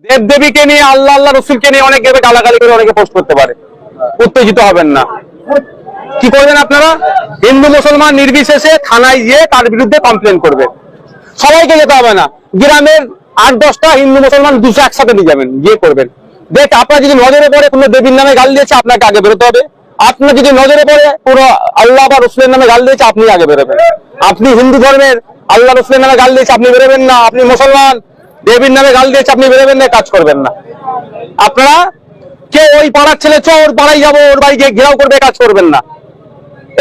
দেব দেবীকে নিয়ে, আল্লাহ আল্লাহ রসুলকে নিয়ে অনেকে গালাগালি করে অনেকে পোস্ট করতে পারে। উত্তেজিত হবেন না। কি করবেন আপনারা? হিন্দু মুসলমান নির্বিশেষে থানায় গিয়ে তার বিরুদ্ধে কমপ্লেন করবেন। সবাইকে যেতে হবে না, গ্রামের 8-10টা হিন্দু মুসলমান 200 একসাথে নিয়ে যাবেন, গিয়ে করবেন। দেখ, আপনার যদি নজরে পড়ে কোনো দেবীর নামে গাল দিয়েছে, আপনাকে আগে বেরোতে হবে। আপনার যদি নজরে পড়ে পুরো আল্লাহ বা রসুলের নামে গাল দিয়েছে, আপনি আগে বেরোবেন। আপনি হিন্দু ধর্মের আল্লাহ রসুলের নামে গাল দিয়েছে, আপনি বেরোবেন না। আপনি মুসলমান দেবীর নামে গাল দিয়েছে, আপনি বেরোবেন না, কাজ করবেন না। আপনারা কে ওই পাড়ার ছেলে ওর পাড়ায় যাবো, ওর বাড়ি গিয়ে ঘেরাও করবে, কাজ করবেন না।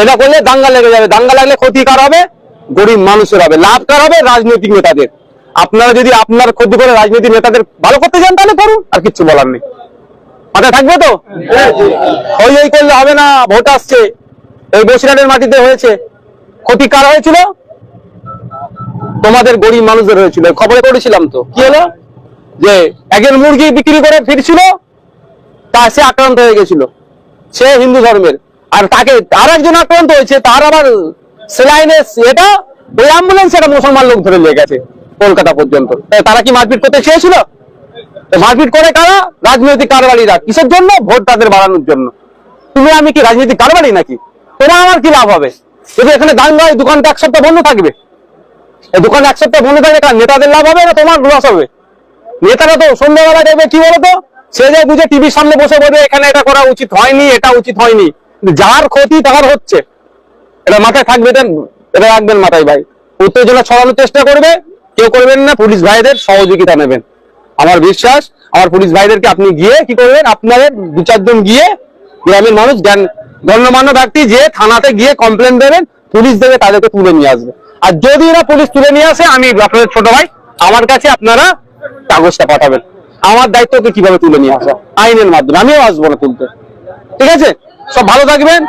এটা করলে দাঙ্গা লেগে যাবে। দাঙ্গা লাগলে ক্ষতি কার হবে? গরিব মানুষের হবে। লাভ কার হবে? রাজনৈতিক নেতাদের। আপনারা যদি আপনার ক্ষতি করে রাজনৈতিক নেতাদের ভালো করতে চান, তাহলে করুন, আর কিচ্ছু বলার নেই। মাথায় থাকবে তো? ওই করলে হবে না। ভোট আসছে, এই বসিরহাটের মাটিতে হয়েছে, ক্ষতি কার হয়েছিল? তোমাদের গরিব মানুষদের হয়েছিল। খবরে করেছিলাম তো, কি হলো? যে একজন মুরগি বিক্রি করে ফিরছিল, তা সে আক্রান্ত হয়ে গেছিল, সে হিন্দু ধর্মের। আর তাকে আর একজন আক্রান্ত হয়েছে, তার আবার সেলাইনে এটা ওই অ্যাম্বুলেন্স একটা মুসলমান লোক ধরে নিয়ে গেছে কলকাতা পর্যন্ত। তারা কি মারপিট করতে চেয়েছিল? মারপিট করে কারা? রাজনৈতিক কারবারিরা। কিসের জন্য? ভোট তাদের বাড়ানোর জন্য। তুমি আমি কি রাজনৈতিক কারবারি নাকি? তোমার আমার কি লাভ হবে? যদি এখানে দাঙ্গা হয়, দোকানটা 1 সপ্তাহ বন্ধ থাকবে। এই দোকান 1 সপ্তাহ বন্ধ থাকবে, কার? নেতাদের লাভ হবে না তোমার লস হবে? নেতারা তো সন্ধ্যাবেলা দেখবে কি বলতো, সে যে বুঝে টিভির সামনে বসে বলবে এখানে এটা করা উচিত হয়নি, এটা উচিত হয়নি। যার ক্ষতি তার হচ্ছে, এটা মাথায় থাকবে। এটা রাখবেন মাথায় ভাই। উত্তেজনা ছড়ানোর চেষ্টা করবে কেউ করবেন না। পুলিশ ভাইদের সহযোগিতা নেবেন। আমার বিশ্বাস, আমার পুলিশ ভাইদেরকে আপনি গিয়ে কি করবেন, আপনাদের 2-4 জন গিয়ে গ্রামের মানুষ গণ্যমান্য ব্যক্তি যে থানাতে গিয়ে কমপ্লেন দেবেন, পুলিশ দেবে, তাদেরকে তুলে নিয়ে আসবে। আর যদি না পুলিশ তুলে নিয়ে আসে, আমি আপনাদের ছোট ভাই, আমার কাছে আপনারা কাগজটা পাঠাবেন। আমার দায়িত্বকে কিভাবে তুলে নিয়ে আসা, আইনের মাধ্যমে। আমিও আসবো না তুলতে। ঠিক আছে? সব ভালো থাকবেন।